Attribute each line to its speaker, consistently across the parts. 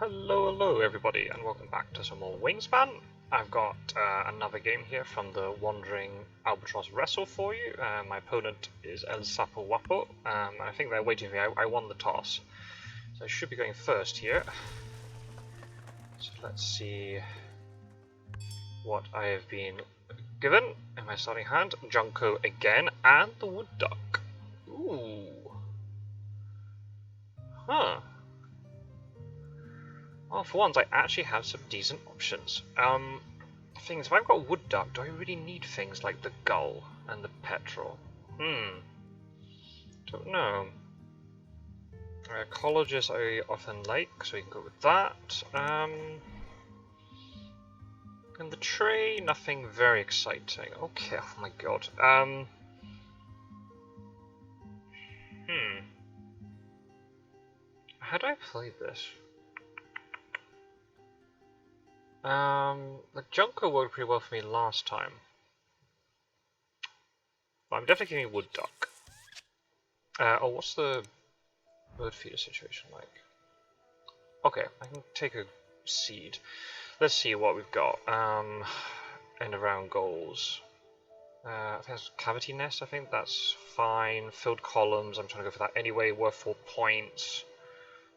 Speaker 1: Hello everybody, and welcome back to some more Wingspan. I've got another game here from the Wandering Albatross Wrestle for you. My opponent is El Sapo Wapo, and I think they're waiting for me. I won the toss, so I should be going first here. So let's see what I have been given in my starting hand. Junko again, and the Wood Duck. Ooh. Huh. Well, for once, I actually have some decent options. Things, if I've got Wood Duck, do I really need things like the Gull and the Petrel? Don't know. Colleges I often like, so we can go with that. And the tray, nothing very exciting. Okay, oh my god. How do I play this? The Junko worked pretty well for me last time. But I'm definitely giving Wood Duck. Oh, what's the bird feeder situation like? Okay, I can take a seed. Let's see what we've got. End around goals. I think that's cavity nest, I think that's fine. Filled columns, I'm trying to go for that anyway, worth 4 points.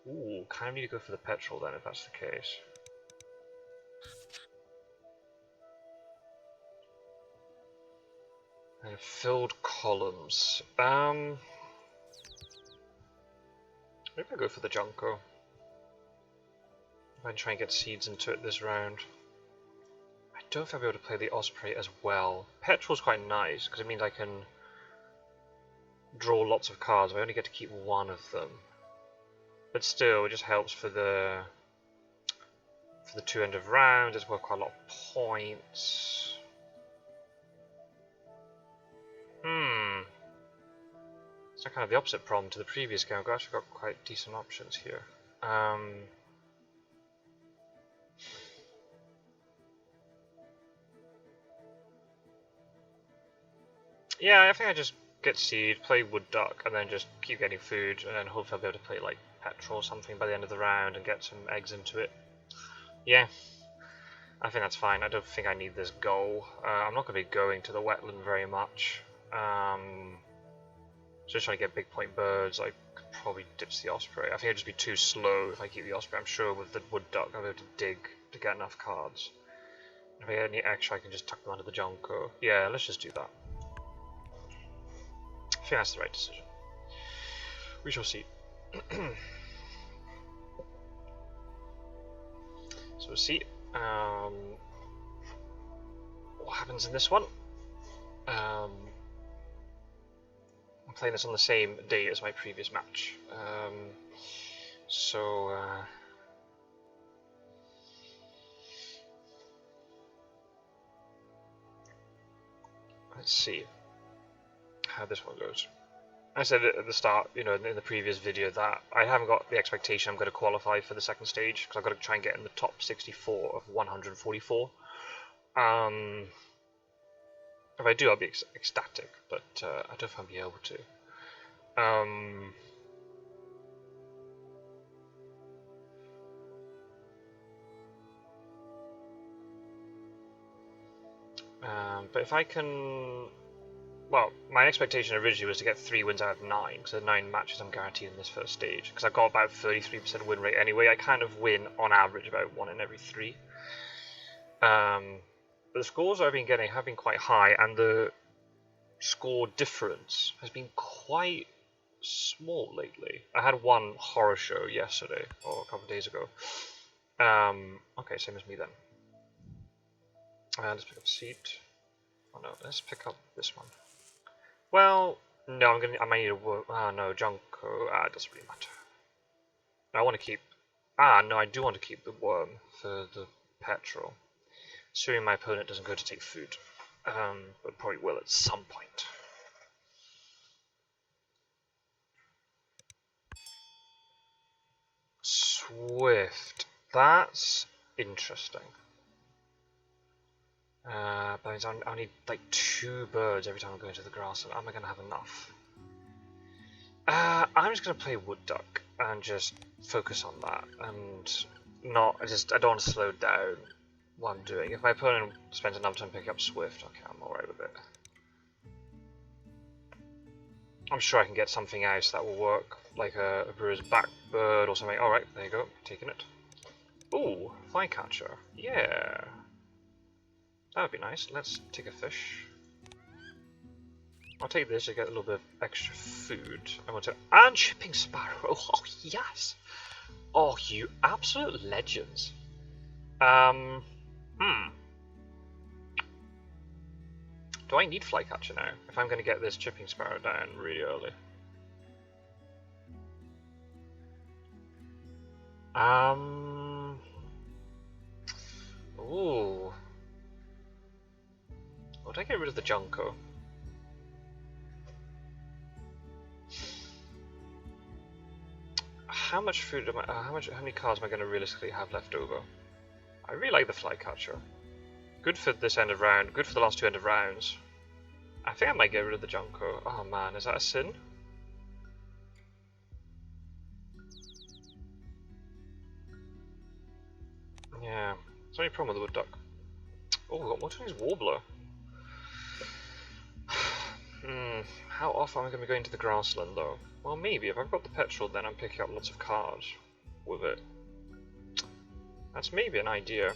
Speaker 1: Ooh, kind of need to go for the petrol then if that's the case. And filled columns. Maybe I'll go for the Junko. If I can try and get seeds into it this round. I don't know if I'll be able to play the Osprey as well. Petrol's quite nice, because it means I can draw lots of cards. I only get to keep one of them. But still, it just helps for the two end of round. It's worth quite a lot of points. It's kind of the opposite problem to the previous game. I've actually got quite decent options here. Yeah, I think I just get seed, play Wood Duck, and then just keep getting food, and then hopefully I'll be able to play like Petrol or something by the end of the round and get some eggs into it. Yeah, I think that's fine. I don't think I need this goal. I'm not going to be going to the wetland very much. Just trying to get big point birds. I could probably ditch the Osprey. I think I'd just be too slow if I keep the Osprey. I'm sure with the Wood Duck I'll be able to dig to get enough cards. If I get any extra I can just tuck them under the Junko. Yeah, let's just do that. I think that's the right decision. We shall see. So we'll see what happens in this one. I'm playing this on the same day as my previous match. Let's see how this one goes. I said at the start, in the previous video, that I haven't got the expectation I'm going to qualify for the second stage, because I've got to try and get in the top 64 of 144. If I do, I'll be ecstatic, but I don't know if I'll be able to. But if I can... Well, my expectation originally was to get 3 wins out of 9, because the 9 matches I'm guaranteed in this first stage. Because I've got about 33% win rate anyway. I kind of win, on average, about 1 in every 3. But the scores I've been getting have been quite high, and the score difference has been quite small lately. I had one horror show yesterday, or a couple of days ago. Okay, same as me then. Let's pick up a seat. Oh no, let's pick up this one. Well, no, I might need a worm. Ah, no, Junko. It doesn't really matter. I want to keep. No, I do want to keep the worm for the petrol. Assuming my opponent doesn't go to take food. But probably will at some point. Swift. That's interesting. That means I'll need like 2 birds every time I go into the grass. Am I going to have enough? I'm just going to play Wood Duck and just focus on that. And not. I don't want to slow down what I'm doing. If my opponent spends enough time picking up Swift, okay, I'm alright with it. I'm sure I can get something else that will work, like a Brewer's Backbird or something. Alright, there you go, taking it. Ooh, Flycatcher. Yeah. That would be nice. Let's take a fish. I'll take this to get a little bit of extra food. I want to. And Shipping Sparrow! Oh, yes! Oh, you absolute legends. Do I need Flycatcher now? If I'm going to get this Chipping Sparrow down really early. Ooh. Would I get rid of the Junko? How much food am I? How many cards am I going to realistically have left over? I really like the Flycatcher. Good for this end of round. Good for the last two end of rounds. I think I might get rid of the Junko. Oh man, is that a sin? Yeah. There's only problem with the Wood Duck. Oh, we've got more Chinese Warbler. How often am I going to be going to the grassland though? Well, maybe. If I've got the petrol, then I'm picking up lots of cards with it. That's maybe an idea.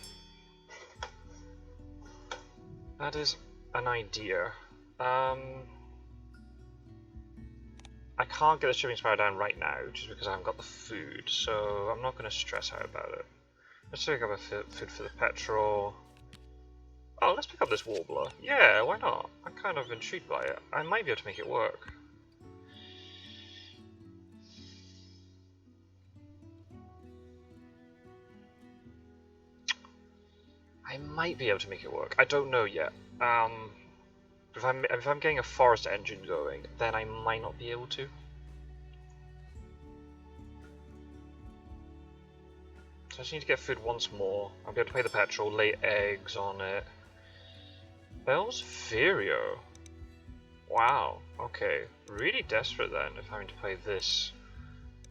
Speaker 1: That is an idea. I can't get the Shipping Sparrow down right now, just because I haven't got the food, so I'm not going to stress out about it. Let's pick up a food for the petrol. Oh, let's pick up this Warbler. Yeah, why not? I'm kind of intrigued by it. I might be able to make it work. I might be able to make it work. I don't know yet. If I'm getting a forest engine going, then I might not be able to. So I just need to get food once more. I'll be able to pay the petrol, lay eggs on it. Bell's Furio. Wow. Okay. Really desperate then if having to play this.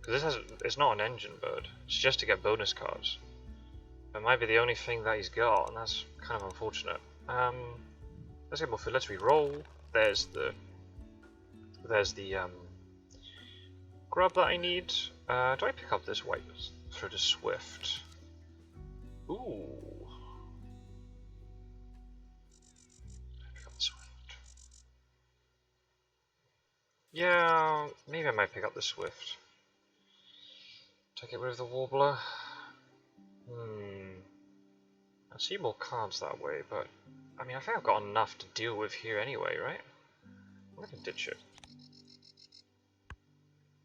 Speaker 1: Because it's not an engine bird. It's just to get bonus cards. It might be the only thing that he's got, and that's kind of unfortunate. Let's get more food. Let's re-roll. There's the grub that I need. Do I pick up this white throated Swift? Ooh. Pick up the Swift. Yeah, maybe I might pick up the Swift. Do I get rid of the Warbler? I see more cards that way, but I mean, I think I've got enough to deal with here anyway, right? I'm gonna ditch it.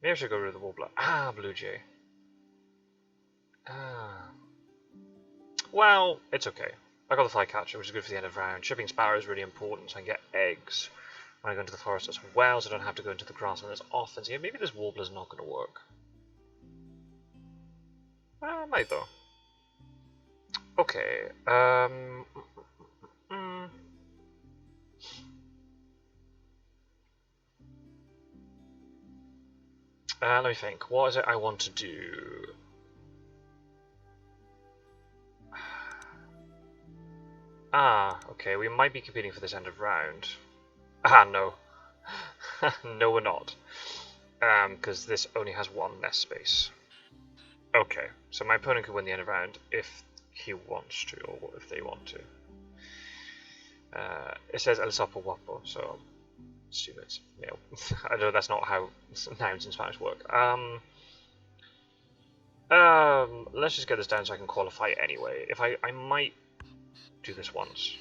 Speaker 1: Maybe I should go rid of the Warbler. Ah, Blue Jay. Ah. Well, it's okay. I got the Flycatcher, which is good for the end of round. Shipping Sparrow is really important, so I can get eggs when I go into the forest as well, so I don't have to go into the grassland as often. So yeah, maybe this Warbler's not going to work. It might though. Okay. Let me think. What is it I want to do? Ah, okay. We might be competing for this end of round. Ah, no. No, we're not. Because this only has one nest space. Okay, so my opponent could win the end of round if he wants to, or if they want to. It says El Sapo Guapo, so I assume it's male. I know that's not how nouns in Spanish work. Let's just get this down so I can qualify it anyway. If I might do this once.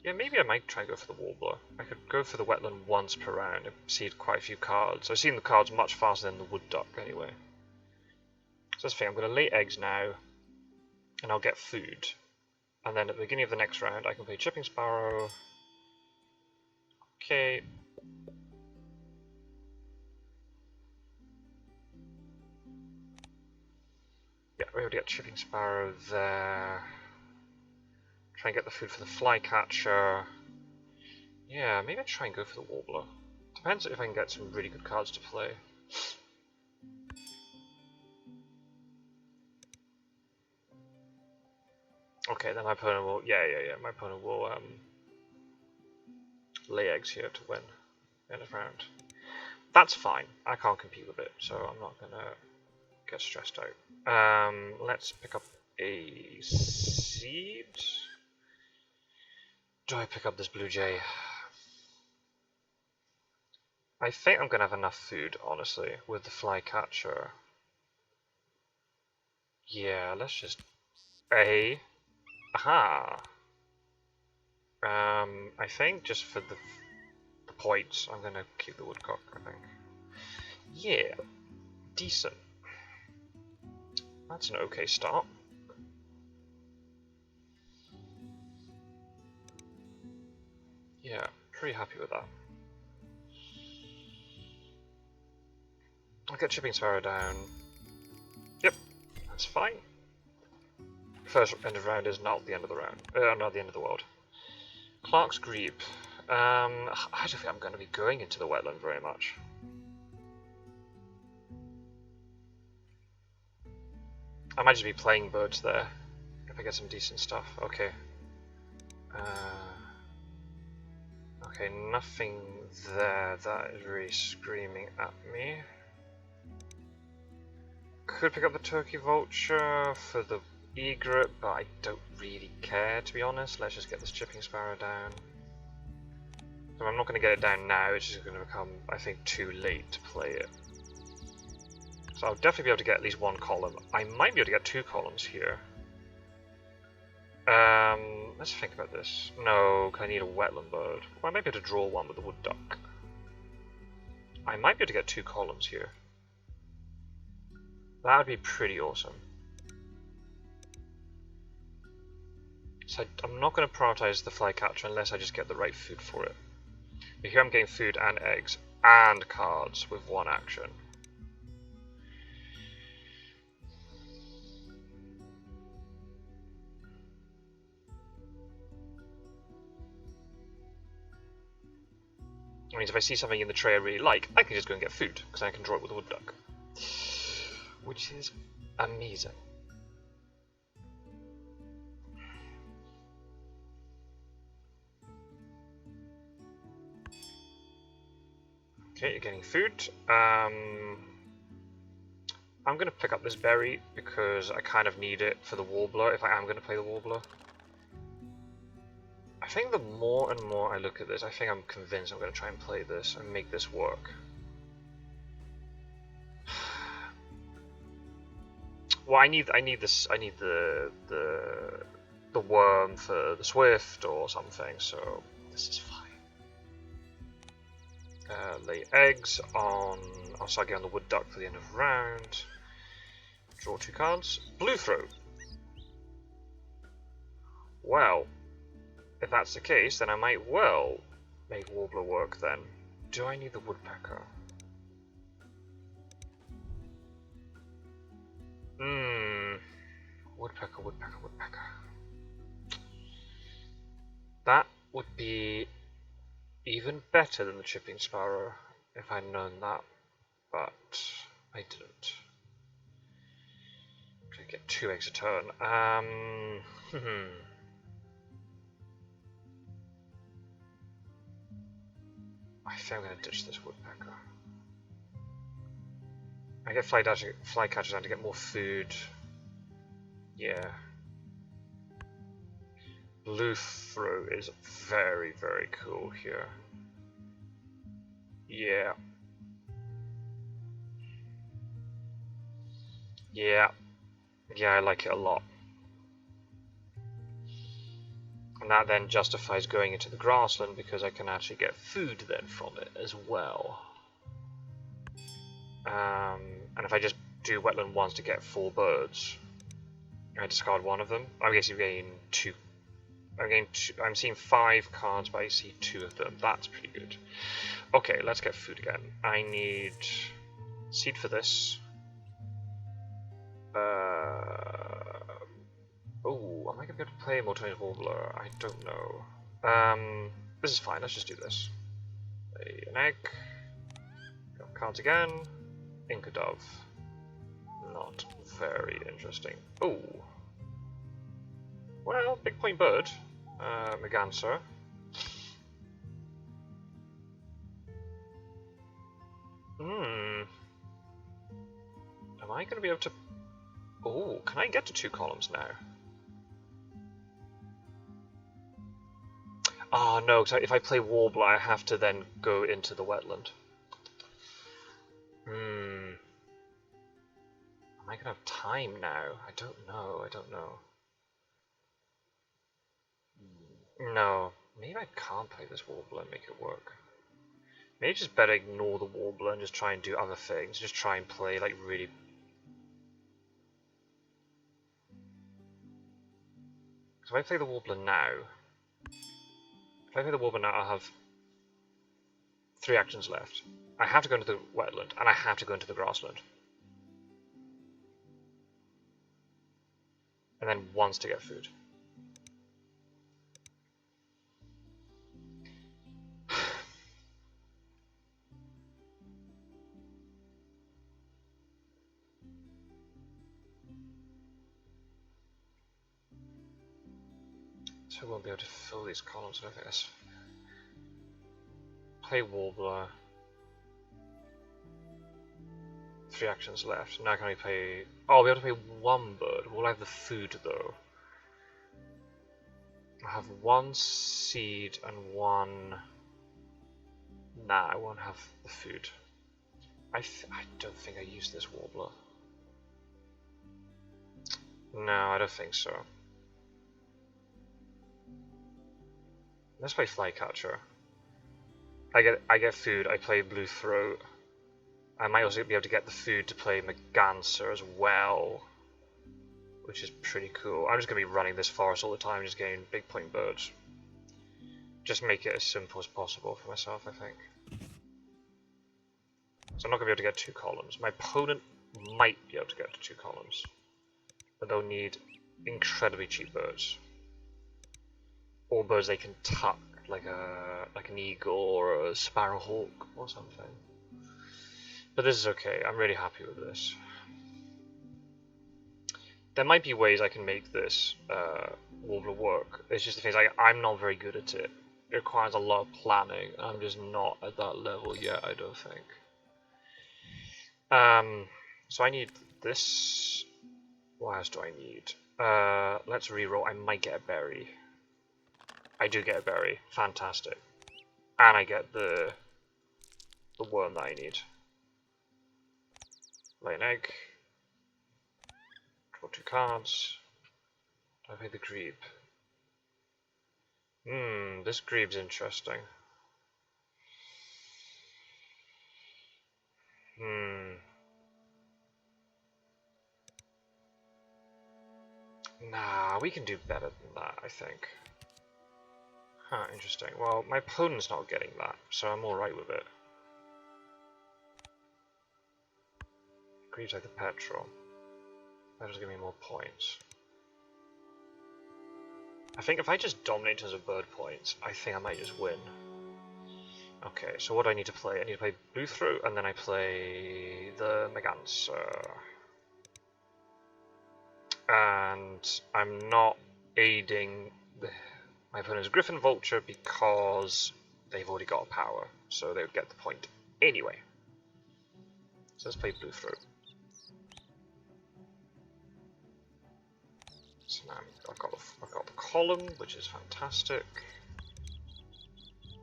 Speaker 1: Yeah, maybe I might try and go for the Warbler. I could go for the Wetland once per round and see quite a few cards. I've seen the cards much faster than the Wood Duck anyway. So that's the thing, I'm going to lay eggs now, and I'll get food. And then at the beginning of the next round, I can play Chipping Sparrow. Okay. Yeah, we're able to get Chipping Sparrow there. Try and get the food for the Flycatcher. Yeah, maybe I'd try and go for the Warbler. Depends if I can get some really good cards to play. Okay, then my opponent will... Yeah. My opponent will lay eggs here to win in a round. That's fine. I can't compete with it, so I'm not going to get stressed out. Let's pick up a seed. Do I pick up this blue jay? I think I'm going to have enough food, honestly, with the flycatcher. Yeah, let's just... Aha! I think just for the points, I'm going to keep the woodcock, I think. Yeah, decent. That's an okay start. Yeah, pretty happy with that. I'll get Chipping Sparrow down. Yep, that's fine. First end of round is not the end of the round. Not the end of the world. Clark's Grebe. I don't think I'm going to be going into the wetland very much. I might just be playing birds there. If I get some decent stuff. Okay. Okay, nothing there that is really screaming at me. Could pick up the turkey vulture for the egret, but I don't really care, to be honest. Let's just get this chipping sparrow down. So I'm not going to get it down now, it's just going to become, I think, too late to play it. So I'll definitely be able to get at least one column. I might be able to get 2 columns here. Let's think about this. No, I need a wetland bird. Well, I might be able to draw one with the wood duck. I might be able to get 2 columns here. That would be pretty awesome. So I'm not going to prioritize the flycatcher unless I just get the right food for it. But here I'm getting food and eggs and cards with 1 action. That means if I see something in the tray I really like, I can just go and get food, because I can draw it with a wood duck. Which is amazing. Okay, you're getting food. I'm going to pick up this berry because I kind of need it for the warbler if I am going to play the warbler. I think the more and more I look at this, I think I'm convinced I'm going to try and play this and make this work. Well, I need the worm for the swift or something, so this is fine. Lay eggs on. I'll start getting on the wood duck for the end of round. Draw 2 cards. Blue throat. Well, if that's the case, then I might well make warbler work then. Do I need the woodpecker? Woodpecker, woodpecker, woodpecker. That would be even better than the chipping sparrow if I'd known that, but I didn't. Could get 2 eggs a turn. I think I'm going to ditch this woodpecker. I get flycatchers down to get more food. Yeah. Blue throat is very, very cool here. Yeah. Yeah. Yeah, I like it a lot. And that then justifies going into the grassland because I can actually get food then from it as well. And if I just do wetland ones to get 4 birds, I discard 1 of them. I guess you gain 2. I'm seeing 5 cards, but I see 2 of them. That's pretty good. Okay, let's get food again. I need seed for this. Oh, am I going to be able to play Multi-Tones Warbler? I don't know. This is fine. Let's just do this. An egg. Cards again. Inca Dove. Not very interesting. Oh. Well, big point bird. Megancer. Hmm. Am I going to be able to... Oh, can I get to 2 columns now? Oh no, because if I play Warbler, I have to then go into the wetland. Hmm. Am I going to have time now? I don't know, I don't know. No, maybe I can't play this Warbler and make it work. Maybe just better ignore the Warbler and just try and do other things. Just try and play like really... So if I play the Warbler now... If I play the Warbler now, I'll have 3 actions left. I have to go into the wetland, and I have to go into the grassland. And then once to get food. So I won't be able to fill these columns, I don't think that's... Play Warbler. 3 actions left. Now I can only play... Oh, I'll be able to play 1 bird. Will I have the food though? I have 1 seed and 1... Nah, I won't have the food. I don't think I used this Warbler. No, I don't think so. Let's play Flycatcher. I get food, I play Blue Throat. I might also be able to get the food to play Megancer as well, which is pretty cool. I'm just going to be running this forest all the time, just getting big point birds. Just make it as simple as possible for myself, I think. So I'm not going to be able to get 2 columns. My opponent might be able to get to 2 columns, but they'll need incredibly cheap birds. Or birds they can tuck, like an eagle or a sparrowhawk or something. But this is okay, I'm really happy with this. There might be ways I can make this Warbler work. It's just the thing, like, I'm not very good at it. It requires a lot of planning, and I'm just not at that level yet, I don't think. So I need this. What else do I need? Let's reroll. I might get a berry. I do get a berry. Fantastic. And I get the worm that I need. Lay an egg. Draw 2 cards. Do I play the grebe? This grebe's interesting. Nah, we can do better than that, I think. Huh, interesting. Well, my opponent's not getting that, so I'm alright with it. Greaves like the petrol. That'll just give me more points. I think if I just dominate in terms of bird points, I think I might just win. Okay, so what do I need to play? I need to play Blue Throat, and then I play the Megancer. And I'm not aiding my opponent's Griffin Vulture because they've already got a power, so they would get the point anyway. So let's play Blue Throat. So now I've got the column, which is fantastic.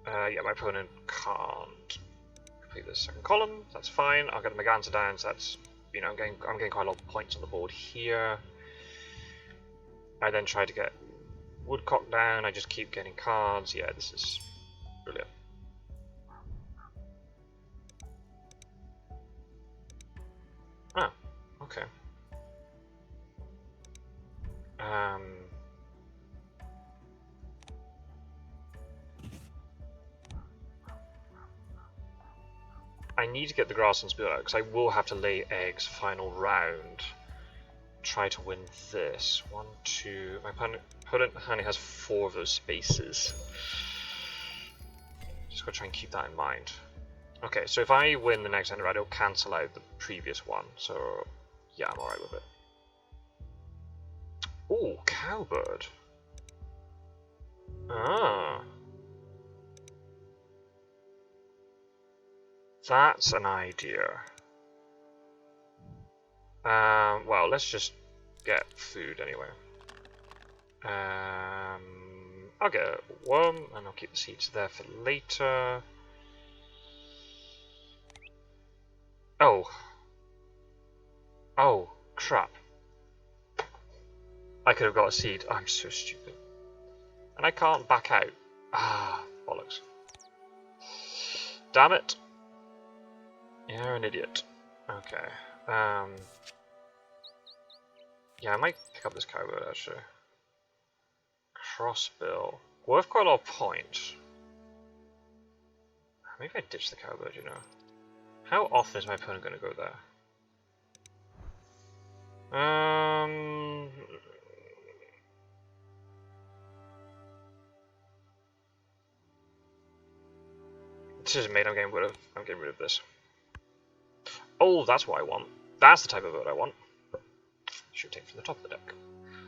Speaker 1: Yeah, my opponent can't complete the second column. That's fine. I'll get the Megancer down. So that's, you know, I'm getting quite a lot of points on the board here. I then try to get Woodcock down. I just keep getting cards. Yeah, this is brilliant. Oh, okay. I need to get the grasslands built out because I will have to lay eggs final round. Try to win this. 1, 2. My opponent only has 4 of those spaces. Just gotta try and keep that in mind. Okay, so if I win the next end round, it'll cancel out the previous one. So yeah, I'm alright with it. Ooh, cowbird. Ah. That's an idea. Well, let's just get food anyway. I'll get a worm, and I'll keep the seeds there for later. Oh. Oh, crap. I could have got a seed. I'm so stupid. And I can't back out. Ah, bollocks. Damn it. You're an idiot. Okay. Yeah, I might pick up this cowbird actually. Crossbill. Worth quite a lot of points. Maybe I ditch the cowbird, you know. How often is my opponent going to go there? Decision made. I'm getting rid of this. Oh, that's what I want. That's the type of bird I want. Should take from the top of the deck.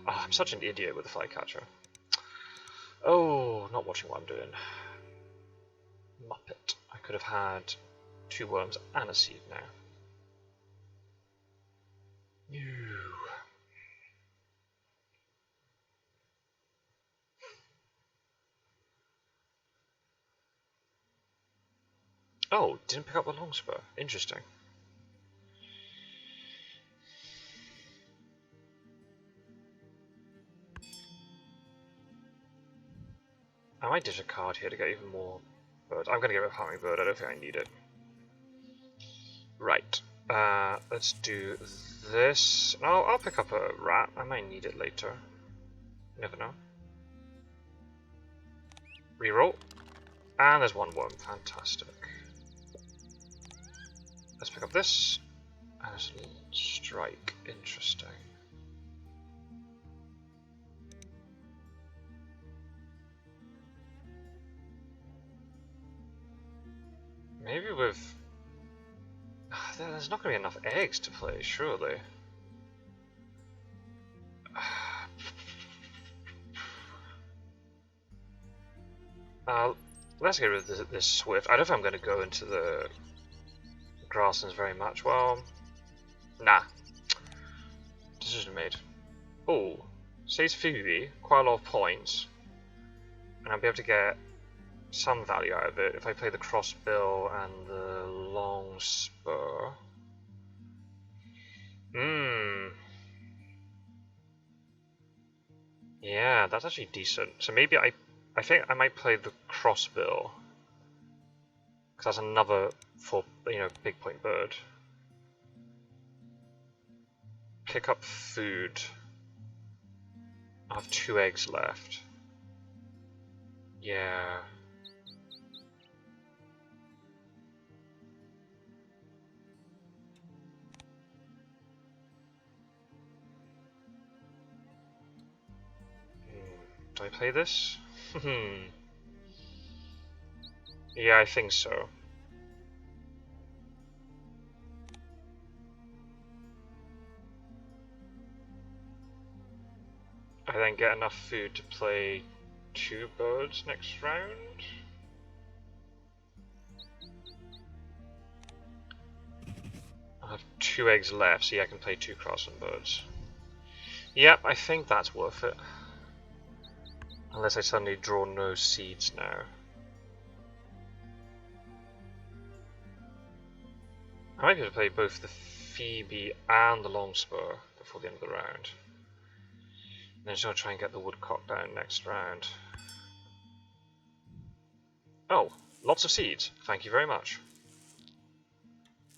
Speaker 1: Oh, I'm such an idiot with the flycatcher. Oh, not watching what I'm doing. Muppet. I could have had 2 worms and a seed now. Oh, didn't pick up the longspur. Interesting. I might dish a card here to get even more birds. I'm going to get rid of hummingbird. I don't think I need it. Right. Let's do this. I'll pick up a rat. I might need it later. You never know. Reroll. And there's 1 worm. Fantastic. Let's pick up this. And there's a little strike. Interesting. Maybe with... There's not going to be enough eggs to play, surely. Let's get rid of this Swift. I don't think I'm going to go into the grasslands very much. Well, nah. Decision made. Oh, saves Phoebe, quite a lot of points. And I'll be able to get some value out of it if I play the crossbill and the long spur. Yeah, that's actually decent. So maybe I think I might play the crossbill, because that's another big point bird. Pick up food. I have 2 eggs left. Yeah. Do I play this? Yeah, I think so. I then get enough food to play 2 birds next round. I have 2 eggs left, so yeah, I can play 2 crossland birds. Yep, I think that's worth it. Unless I suddenly draw no seeds now. I might be able to play both the Phoebe and the Longspur before the end of the round. And then just going to try and get the Woodcock down next round. Oh, lots of seeds. Thank you very much.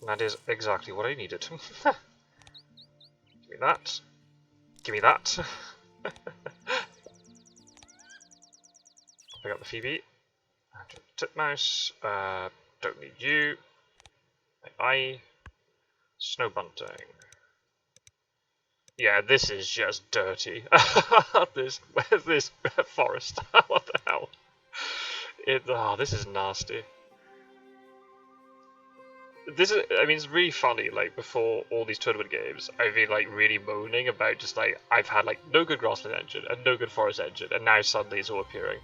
Speaker 1: And that is exactly what I needed. Give me that. Give me that. Pick up the Phoebe. Titmouse. Don't need you. I. Snow bunting. Yeah, this is just dirty. Where's this forest? What the hell? This is nasty. It's really funny, like, before all these tournament games, I've been, like, really moaning about just, like, I've had, like, no good grassland engine and no good forest engine, and now suddenly it's all appearing.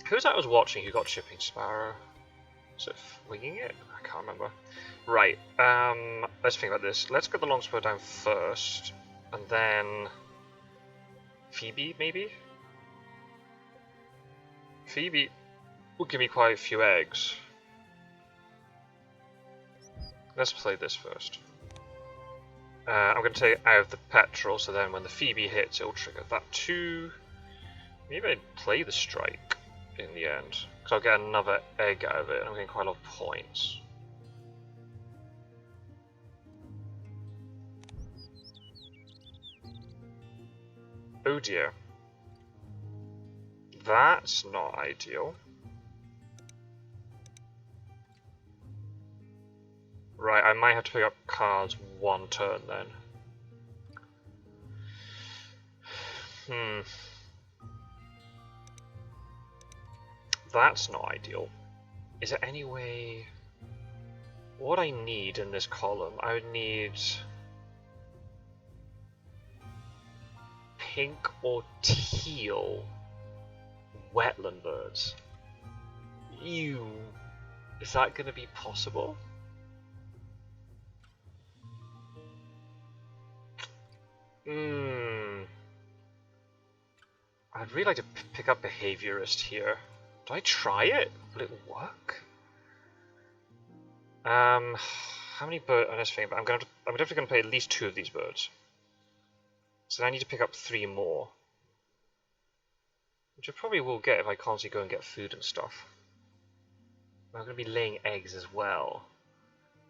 Speaker 1: Who was that I was watching who got Chipping Sparrow? Was it Winging It? I can't remember. Right, let's think about this. Let's get the longspur down first, and then Phoebe, maybe? Phoebe will give me quite a few eggs. Let's play this first. I'm going to take it out of the petrol, so then when the Phoebe hits, it'll trigger that too. Maybe I'd play the strike in the end, because I'll get another egg out of it, and I'm getting quite a lot of points. Oh dear. That's not ideal. Right, I might have to pick up cards one turn then. That's not ideal. Is there any way... What I need in this column, I would need... pink or teal wetland birds. Ew. Is that going to be possible? I'd really like to pick up Behaviorist here. Do I try it? Will it work? How many birds? Let's think. I'm definitely going to play at least 2 of these birds. So I need to pick up 3 more. Which I probably will get if I constantly go and get food and stuff. I'm going to be laying eggs as well.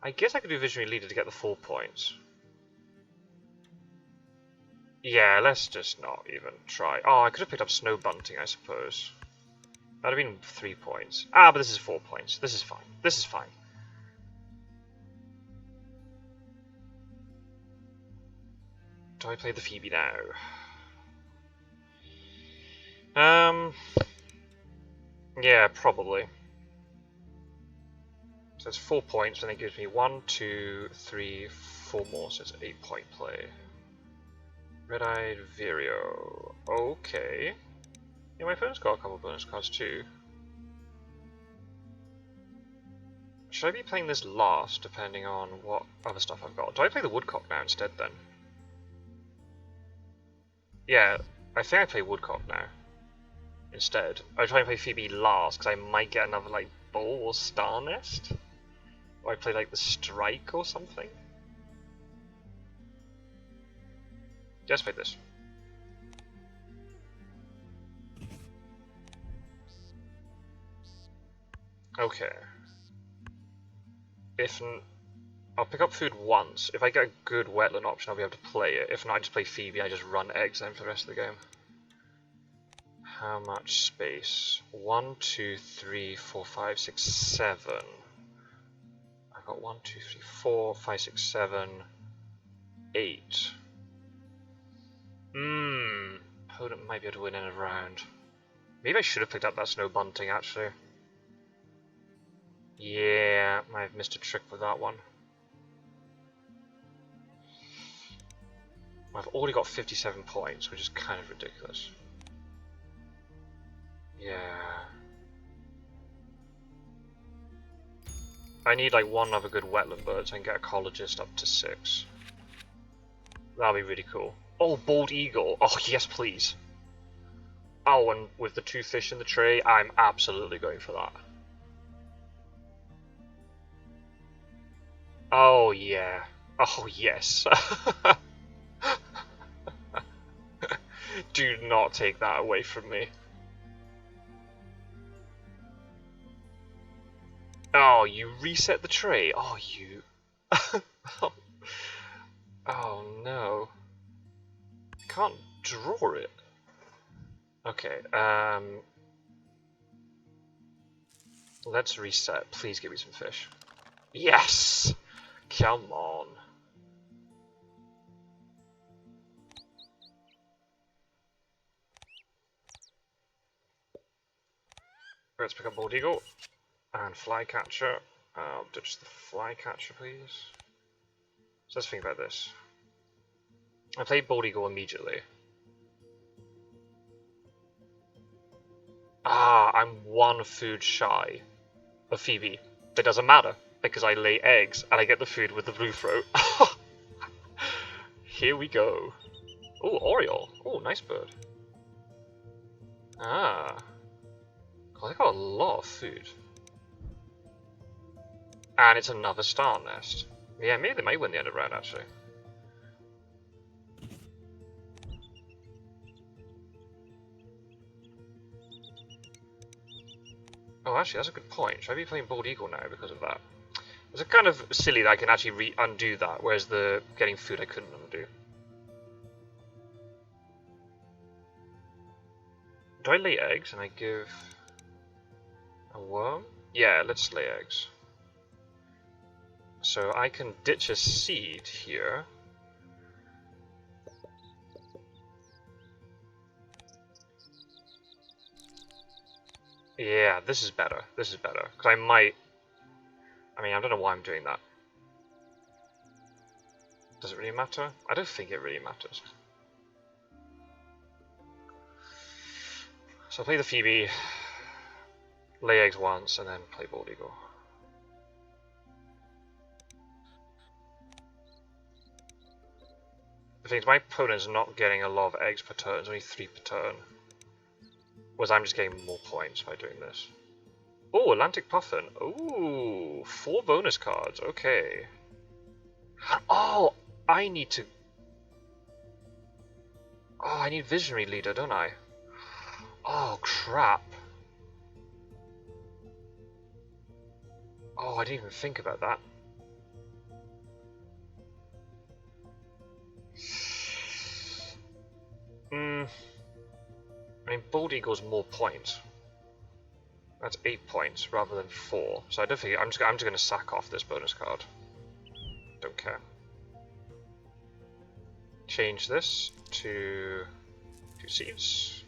Speaker 1: I guess I could do Visionary Leader to get the 4 points. Yeah, let's just not even try. Oh, I could have picked up Snow Bunting, I suppose. That would have been 3 points. Ah, but this is 4 points. This is fine. This is fine. Do I play the Phoebe now? Yeah, probably. So it's 4 points, and it gives me 1, 2, 3, 4 more, so it's an 8-point play. Red-Eyed Vireo. Okay. Yeah, my opponent's got a couple of bonus cards too. Should I be playing this last, depending on what other stuff I've got? Do I play the Woodcock now instead, then? Yeah, I think I play Woodcock now. Instead. I try and play Phoebe last, because I might get another, like, Bull or Star Nest. Or I play, like, the Strike or something. Let's play this. Okay. I'll pick up food once. If I get a good wetland option, I'll be able to play it. If not, I just play Phoebe. I just run eggs then for the rest of the game. How much space? 1, 2, 3, 4, 5, 6, 7. I've got 1, 2, 3, 4, 5, 6, 7, 8. Opponent might be able to win in a round. Maybe I should have picked up that Snow Bunting, actually. Yeah, I might have missed a trick with that one. I've already got 57 points, which is kind of ridiculous. Yeah. I need like one other good wetland bird so I can get ecologist up to 6. That'll be really cool. Oh, bald eagle. Oh, yes, please. Oh, and with the 2 fish in the tray, I'm absolutely going for that. Oh, yeah. Oh, yes. Do not take that away from me. Oh, you reset the tray. Oh, you... Oh, no. Can't draw it. Okay, let's reset. Please give me some fish. Yes! Come on. Let's pick up Bald Eagle and Flycatcher. I'll ditch the Flycatcher, please. So let's think about this. I played Bald Eagle immediately. Ah, I'm one food shy of Phoebe. That doesn't matter, because I lay eggs and I get the food with the blue throat. Here we go. Oh, Oriole. Oh, nice bird. Ah. God, I got a lot of food. And it's another star nest. Yeah, maybe they might win the end of round, actually. Oh, actually, that's a good point. Should I be playing Bald Eagle now because of that? It's kind of silly that I can actually undo that, whereas the getting food I couldn't undo. Do I lay eggs and I give a worm? Yeah, let's lay eggs. So I can ditch a seed here. Yeah, this is better. This is better. Because I might... I mean, I don't know why I'm doing that. Does it really matter? I don't think it really matters. So I'll play the Phoebe, lay eggs once, and then play Bald Eagle. The thing is, my opponent's not getting a lot of eggs per turn, it's only 3 per turn. Whereas I'm just getting more points by doing this. Oh, Atlantic Puffin. Ooh, 4 bonus cards, okay. Oh, I need to... Oh, I need Visionary Leader, don't I? Oh, crap. Oh, I didn't even think about that. I mean, Bald Eagle's more points. That's 8 points rather than 4. So I don't think I'm just going to sack off this bonus card. Don't care. Change this to 2 seeds.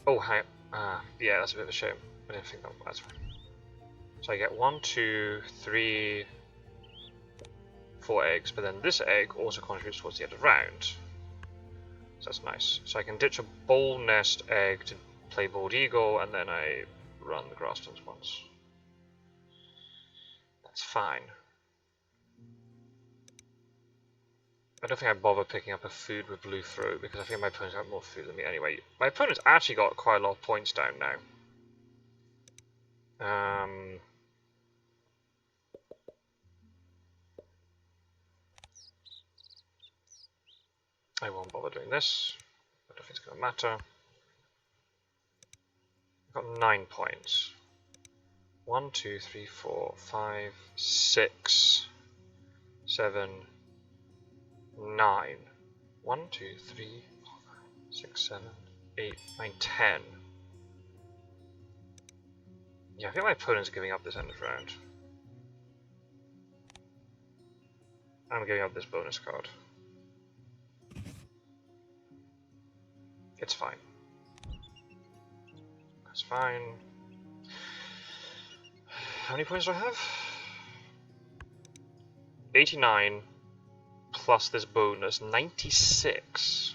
Speaker 1: Oh, hi. Yeah, that's a bit of a shame. I didn't think that. That's fine. So I get 1, 2, 3, 4 eggs, but then this egg also contributes towards the end of the round. So that's nice. So I can ditch a bowl nest egg to play Bald Eagle, and then I run the Grasslands once. That's fine. I don't think I bother picking up a food with blue throat because I think my opponent's got more food than me anyway. My opponent's actually got quite a lot of points down now. I won't bother doing this. I don't think it's going to matter. I've got 9 points. 1, 2, 3, 4, 5, 6, 7, 9. 1, 2, 3, 4, 5, 6, 7, 8, 9, 10. Yeah, I think my opponent's giving up this end of round. I'm giving up this bonus card. It's fine. That's fine. How many points do I have? 89 plus this bonus, 96.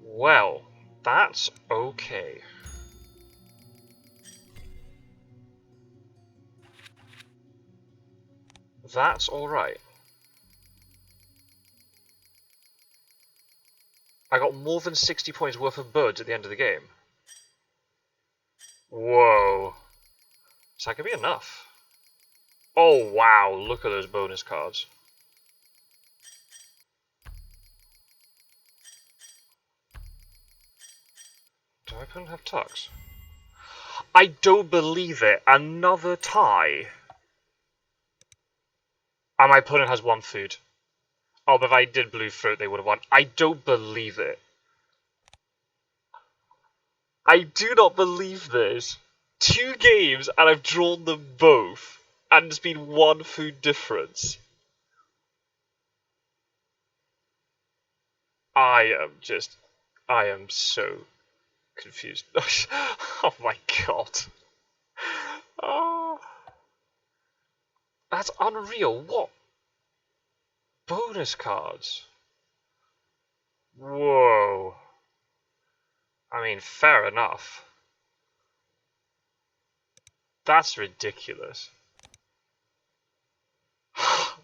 Speaker 1: Well, that's okay. That's alright. I got more than 60 points worth of birds at the end of the game. Whoa. So that could be enough. Oh wow, look at those bonus cards. Do my opponent have tucks? I don't believe it. Another tie. And my opponent has 1 food. Oh, but if I did blue throat, they would have won. I don't believe it. I do not believe this. 2 games, and I've drawn them both. And there's been 1 food difference. I am so confused. Oh my god. Oh, that's unreal. What bonus cards? Whoa. I mean, fair enough. That's ridiculous.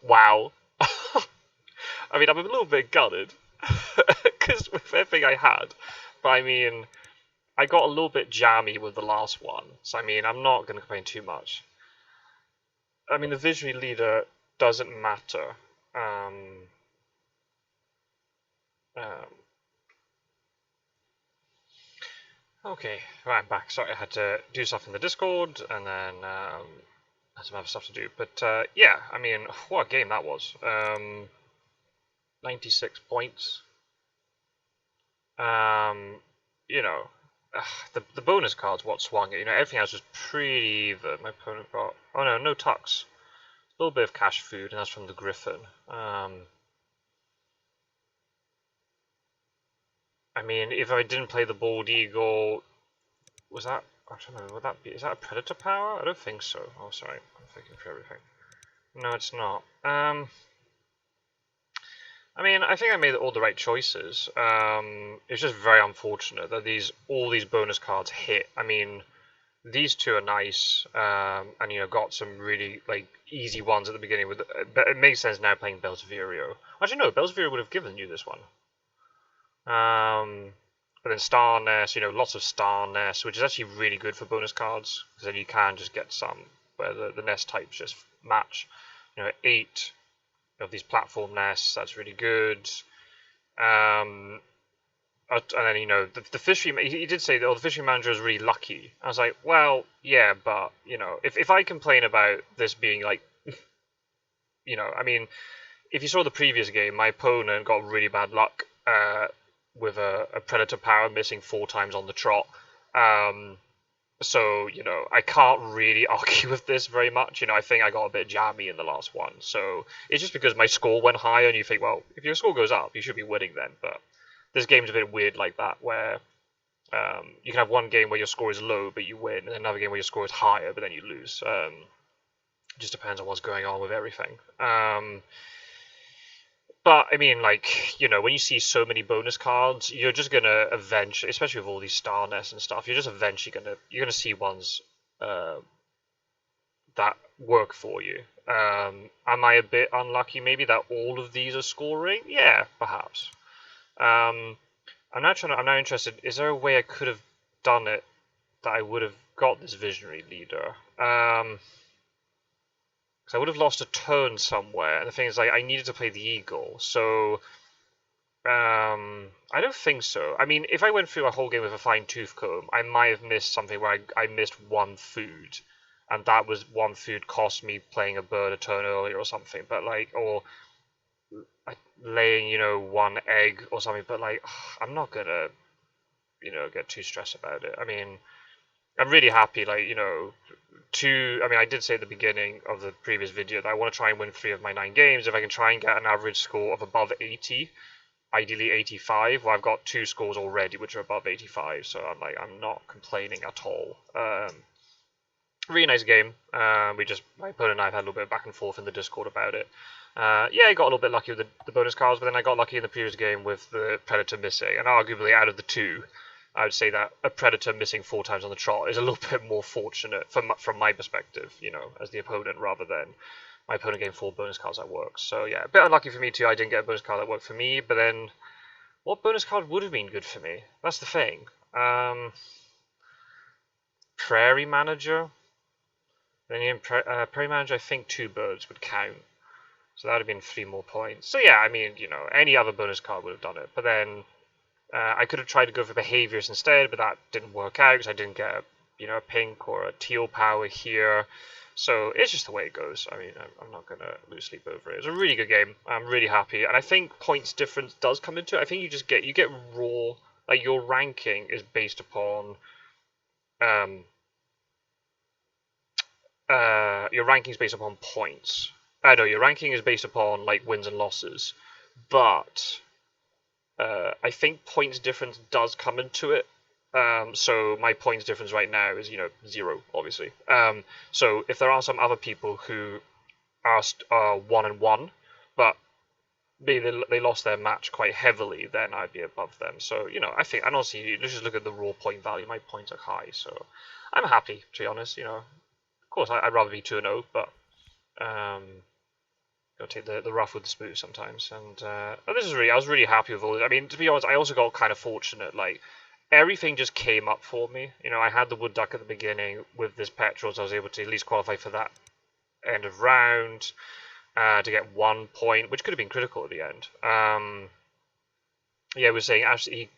Speaker 1: Wow. I mean, I'm a little bit gutted because with everything I had, but I mean, I got a little bit jammy with the last one, so I mean, I'm not going to complain too much. I mean, the visionary leader doesn't matter. Um, um, okay, right, I'm back. Sorry, I had to do stuff in the Discord, and then had some other stuff to do. But yeah, I mean, what a game that was. 96 points. Um, you know, the bonus cards what swung it. You know, everything else was pretty even. My opponent got no tucks. A little bit of cash food, and that's from the Griffin. I mean, if I didn't play the Bald Eagle, was that? I don't know. Would that be? Is that a Predator power? I don't think so. Oh, sorry, I'm thinking for everything. No, it's not. I mean, I think I made all the right choices. It's just very unfortunate that all these bonus cards hit. I mean, these two are nice, and you know, got some really like easy ones at the beginning. But it makes sense now playing Belzevirio. Actually, no, Belzevirio would have given you this one. But then Star Nest, you know, lots of Star Nest, which is actually really good for bonus cards because then you can just get some where the nest types just match. You know, 8 of these platform nests. That's really good. And then you know the fishery. He did say that the fishery manager is really lucky. I was like, well, yeah, but you know, if I complain about this being like, you know, I mean, if you saw the previous game, my opponent got really bad luck with a predator power missing 4 times on the trot. So, you know, I can't really argue with this very much. You know, I think I got a bit jammy in the last one. So it's just because my score went higher, and you think, well, if your score goes up, you should be winning then. But this game's a bit weird like that, where you can have one game where your score is low, but you win, and another game where your score is higher, but then you lose. It just depends on what's going on with everything. But I mean, like, you know, when you see so many bonus cards, you're just gonna eventually, especially with all these star nests and stuff, you're just eventually gonna see ones that work for you. Am I a bit unlucky maybe that all of these are scoring? Yeah, perhaps. Um, I'm now interested. Is there a way I could have done it that I would have got this visionary leader? Because I would have lost a turn somewhere, and the thing is, like, I needed to play the eagle, so I don't think so. I mean, if I went through a whole game with a fine tooth comb, I might have missed something where I missed one food, and that was one food cost me playing a bird a turn earlier or something. But like, or laying, you know, one egg or something. But like, I'm not gonna, you know, get too stressed about it. I mean, I'm really happy, like, you know, I mean, I did say at the beginning of the previous video that I want to try and win 3 of my 9 games. If I can try and get an average score of above 80, ideally 85. Well, I've got 2 scores already which are above 85, so I'm not complaining at all. Really nice game. My opponent and I have had a little bit of back and forth in the Discord about it. Yeah, I got a little bit lucky with the bonus cards, but then I got lucky in the previous game with the Predator missing, and arguably out of the 2, I would say that a Predator missing 4 times on the trot is a little bit more fortunate from my perspective, you know, as the opponent, rather than my opponent getting 4 bonus cards that work. So yeah, a bit unlucky for me too. I didn't get a bonus card that worked for me, but then what bonus card would have been good for me? That's the thing. Prairie Manager. Then in Prairie Manager, I think 2 birds would count. So that would have been 3 more points. So yeah, I mean, you know, any other bonus card would have done it. But then I could have tried to go for behaviors instead, but that didn't work out because I didn't get, you know, a pink or a teal power here. So it's just the way it goes. I mean, I'm not going to lose sleep over it. It was a really good game. I'm really happy. And I think points difference does come into it. I think you get raw, like your ranking is based upon your ranking is based upon points. No, your ranking is based upon like wins and losses. But I think points difference does come into it. So my points difference right now is, you know, 0, obviously. So if there are some other people who are 1 and 1, but B, they lost their match quite heavily, then I'd be above them. So, you know, I think, and also, let's just look at the raw point value. My points are high, so I'm happy, to be honest. You know, of course, I'd rather be 2-0, but gotta take the rough with the smooth sometimes. And I was really happy with all this. I mean, to be honest, I also got kind of fortunate. Like, everything just came up for me. You know, I had the wood duck at the beginning with this petrol, so I was able to at least qualify for that end of round. To get 1 point, which could have been critical at the end. Yeah, we're saying he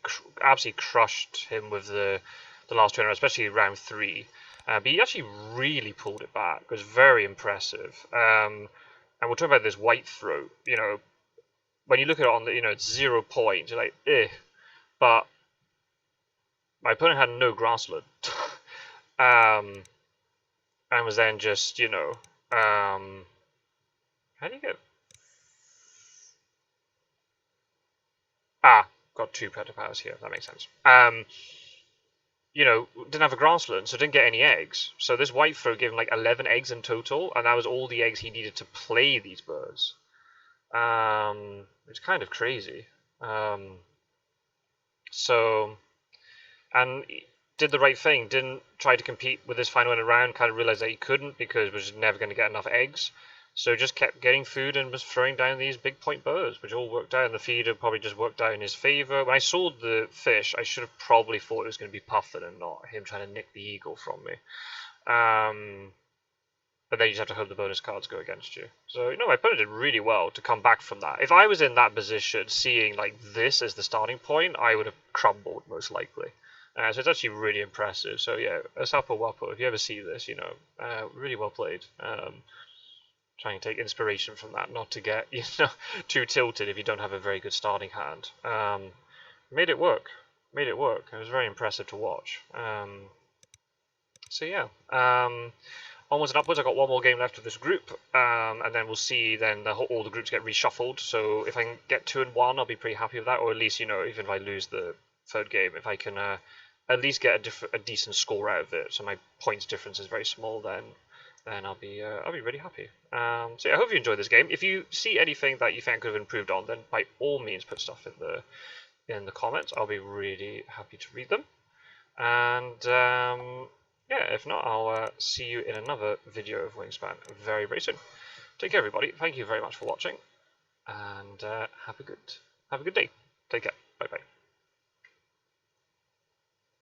Speaker 1: absolutely crushed him with the last turn, especially round 3. But he actually really pulled it back. It was very impressive. And we'll talk about this white throat. You know, when you look at it on the, you know, it's 0 points. You're like, eh. But my opponent had no grassland. And was then just, you know, how do you get? Got 2 predator powers here. That makes sense. You know, didn't have a grassland, so didn't get any eggs. So this white throat gave him like 11 eggs in total, and that was all the eggs he needed to play these birds. It's kind of crazy. So, and did the right thing. Didn't try to compete with this final round. Kind of realized that he couldn't because was just never going to get enough eggs. So just kept getting food and was throwing down these big point birds, which all worked out. And the feeder probably just worked out in his favor. When I saw the fish, I should have probably thought it was going to be Puffin and not him trying to nick the eagle from me. But then you just have to hope the bonus cards go against you. So, you know, my opponent did really well to come back from that. If I was in that position, seeing like this as the starting point, I would have crumbled most likely. So it's actually really impressive. So yeah, Asapo Wapo, if you ever see this, you know, really well played. Trying to take inspiration from that, not to get, you know, too tilted if you don't have a very good starting hand. Made it work. Made it work. It was very impressive to watch. So yeah. Onwards and upwards. I've got 1 more game left of this group, and then we'll see. Then all the groups get reshuffled. So if I can get 2-1, I'll be pretty happy with that. Or at least, you know, even if I lose the 3rd game, if I can at least get a decent score out of it, so my points difference is very small, then I'll be really happy. So yeah, I hope you enjoyed this game. If you see anything that you think could have improved on, then by all means put stuff in the comments. I'll be really happy to read them. And yeah, if not, I'll see you in another video of Wingspan very, very soon. Take care, everybody. Thank you very much for watching, and have a good day. Take care. Bye bye.